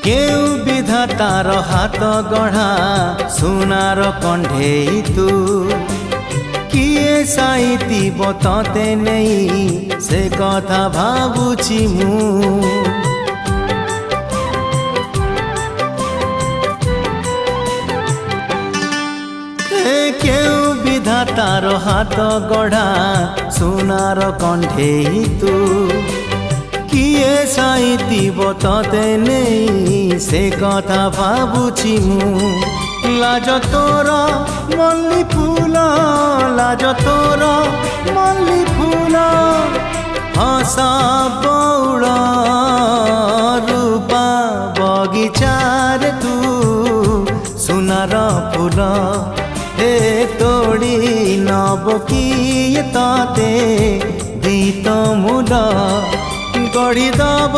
केउ विधातार हाथ गढ़ा सुनार कंढेई तू किए साइतिब तते नहीं से कथा भाबुछि मु केउ विधातार हाथ गढ़ा सुनार कंढेई तू किए साइतिब तते नहीं से कथा भाबुछि मु लाज तोर मल्ली फूल लाज तोर मल्ली फूल हसा बौड़ रूपा बगीचार तू सुनार फूल हे तोड़ी नब किए तते दीत मूल गढ़ी दब